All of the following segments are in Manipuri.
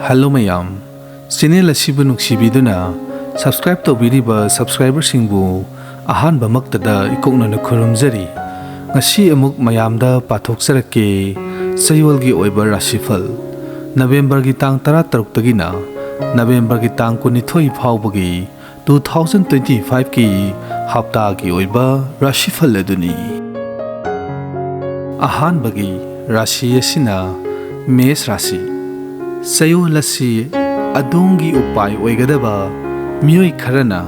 Hello mayam, channel asibu nuksibiduna subscribe tawbiriba subscriber singbu ahanba maktada ikokna khurumjari ngasi amuk mayamda pathokserake Chayol gi oiba Rashifal November gi tang 13 tagina November gi tang 22 phawbagi 2025 ki hafta gi oiba Rashifal aduni ahanbagi rashi asina Mes Rashi Chayol asi adongi upai oigadaba mioi kharana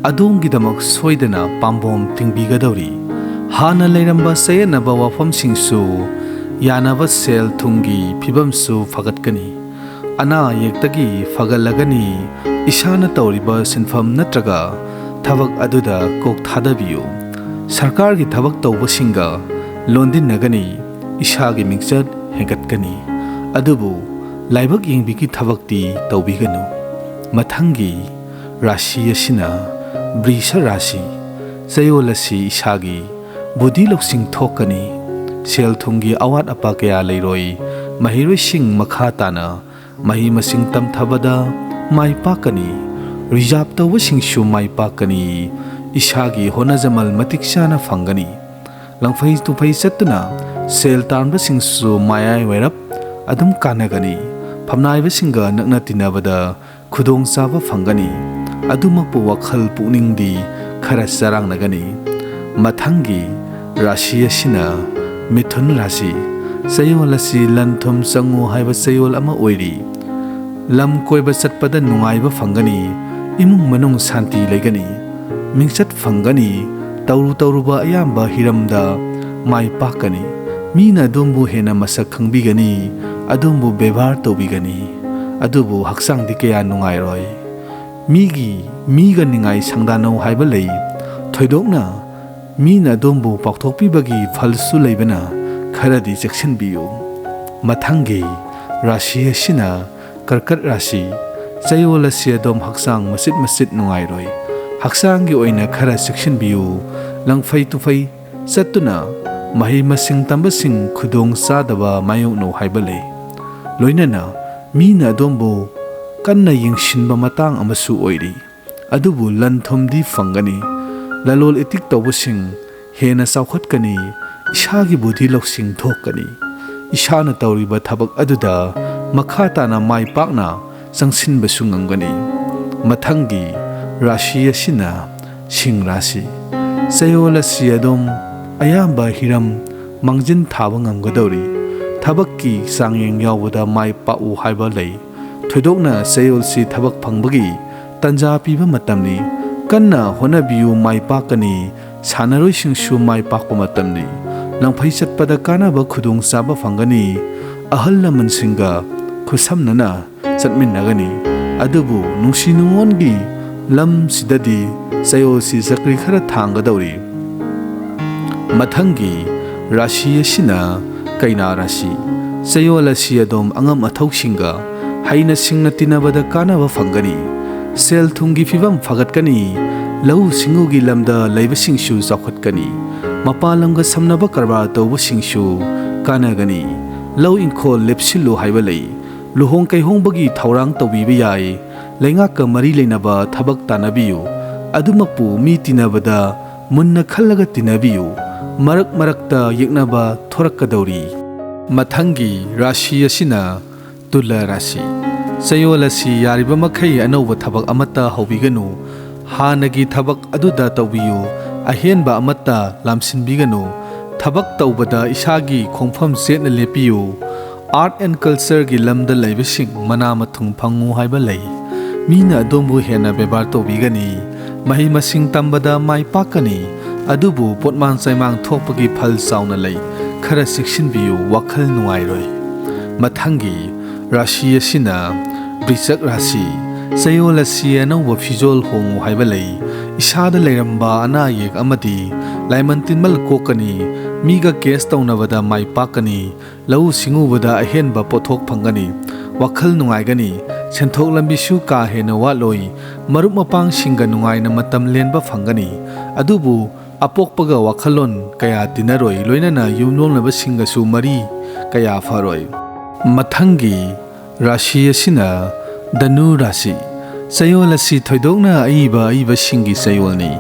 adongi damak soidana pambom tingbigadori hana leiramba sayanaba wafam singsu yanaba sel thungi phibamsu fagatkani ana yektagi fagalagani ishana tawriba sinfam natraga thabak aduda kok thadabiyu sarkar gi thabak tawbasinga londin nagani ishagi mingchat hengatkani adubu laibak yengbiki thabakti tawbiganu mathangi rashi asina Brisha Rashi Chayol asi ishagi budi loksing thokani sel thungi awat apa kaya leiroi mahiroi sing makha tana mahi masing tamthabada mai pakani reserve tawba singsu mai pakani ishagi honajamal matiksana fangani langfai tufai satuna sel tanba singsu mayai wairap adum kanagani phamnaiba singa nakna tinabada khudong chaba fangani adumakpu wakhal pukningdi khara charangnagani mathangi rashi asina Mithun Rashi Chayol asi lanthum changu haiba chayol ama oiri lam koiba chatpada nungaiba fangani imung manung shanti legani mingchat fangani tawruba ayamba hiramda mai pakani mina dombu hena masak khangbigani adumbu bebar tobigani adubu haksang dikaya nungai roi miga ningai sangdanau haiba lei thoidokna mina dombu pakthokpibagi phalsu leibana kharadi cheksinbiyu mathangi rashi asina karkat rashi Chayol asi adom haksang masit nungai roi haksang gi oina khara cheksinbiyu langfai tufai satuna mahi masing tambasing khudong sadaba mayong no haiba lei loinana mina dombu kanna yingsinba matang amasu oiri adubu lanthomdi fangani lalol etik tawbasing hena saukhatkani ishagi budi loksing thokani ishana tawriba thabak aduda makha tana mai pakna changsinba sungangani mathangi rashi asina Sing Rashi Chayol asi adom ayamba hiram mangjin thaba ngamgadori thabakki sangyeng yawbada mai pau haiba lei thoidokna Chayol si thabak phangbagi tanja piba matamni kanna honabiyu mai pakani sanaroi singsu mai pakpa matamni langphai chatpada kanaba khudong chaba phangani ahal laman singa khusamnana chatminnagani adubu nungsi nungongi lam sidadi Chayol si zakri khara thanggadori mathangi rashi asina Kaina Rashi Chayol asi adom angam athausinga haina singna tinabada kanaba phangani sel thungi phibam phagatkani lau singugi lamda leibasingsu chawkhatkani mapalamga samnaba karbar tawbasingsu kanagani lau inkhol lepsilu haiba lei luhong kaihongbagi thaurang tawbiba yai leingaka mari leinaba thabak tanabiyu adumakpu mi tinabada munna khallaga tinabiyu marakta yeknaba thorakkadori mathangi rashi asina Tula Rashi Chayol asi yariba makhai anauba thabak amata hobiganu hanagi thabak aduda tawbiyu ahenba amata lamsinbiganu thabak tawbada ishagi khongpham setna lepiyu art and culture gi lamda leibasing mana mathung phangu haiba lei mina adombu hena bebar tawbigani mahi masing tambada mai pakani adubu potman saimang thokpagi phal chauna lei khara siksinbiyu wakhal nungai roi mathangi rashi asina Brisha Rashi Chayol asi anauba fizol hongu haiba lei isada leiramba ana yek amadi laimantinmal kokani miga case tawnabada mai pakani lau singubada ahenba pothok phangani wakhal nungaigani senthok lambisu ka hena waloi marup mapang singa nungaina matam lenba phangani adubu apokpaga wakhalon kaya tinaroi loinana yumlonaba singasu mari kaya faroi mathangi Rashi asina Danu Rashi Chayol asi thoidokna aiba singi chayolni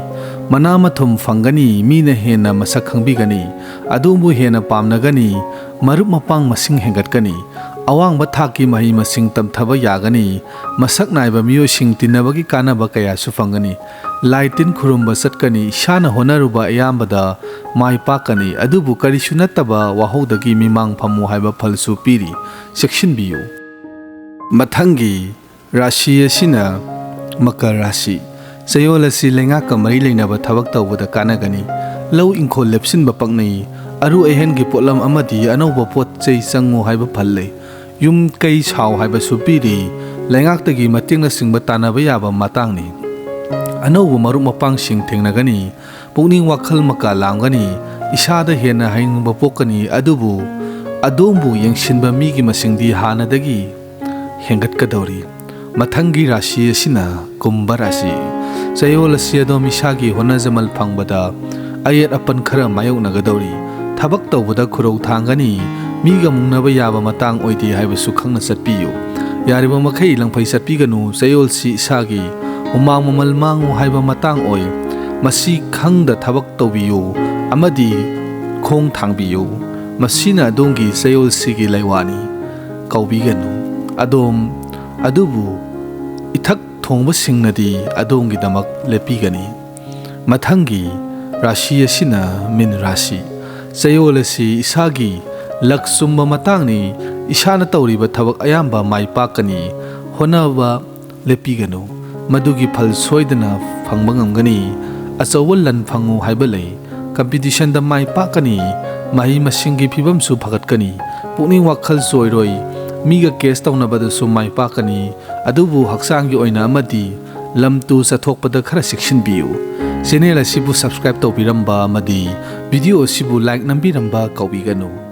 manamathum fangani mina hena masak khangbigani adumbu hena pamnagani marup mapang masing hengatkani awang bathaki mahi masing tamthaba yagani masak naiba miyo sing tinabagi kanaba kaya su fangani laitin khurumba satkani shana honaruba ayambada mai pakani adubu karisu nattaba wahodagi mimang phamu haiba phalsu piri section biyu mathangi Rashi asina Makar Rashi Chayol asi lengaka mari leinaba thabak tawbada kanagani lau ingkhol lepsin bapaknai aru ehengi potlam amadi anauba pot chei changu haiba phalle yum kai chhaw haiba supiri lengaktagi matingna singba tanaba yaba matangni anauba maru mapang sing thengnagani pukning wakhal maka lamgani isada hena haingba pokani adubu adombu yengsinba migi masingdi hanadagi hengatkadori mathangi Rashi asina Kumbha Rashi Chayol asi adom isagi honajamal phangbada ayet apan khara mayoknagadori thabak tawbada khurau thangani miga mungnaba yaba matang oidi haibasu khangna satpiyu yariba makhai langphai satpiganu Chayol si isagi umang mamal mangu haiba matang oi masi khangda thabak tawbiyu amadi khong thangbiyu masina adongi Chayol sigi laiwani kaubiganu adom adubu ithak thongba singnadi adongi damak lepigani mathangi Rashi asina Min Rashi Chayol asi isagi laksumba matangni isana tawriba thabak ayamba mai pakani honaba lepiganu madugi phal soidana phangba ngamgani achawal lan phangu haibalai competition da mai pakani mahi masingi phibam su phagatkani pukning wakhal soiroi miga case tawnabada su mai pakani adubu haksangi oina amadi lamtu sathokpada khara section biu channel asibu subscribe tawbiramba amadi video asibu like nambiramba kaubiganu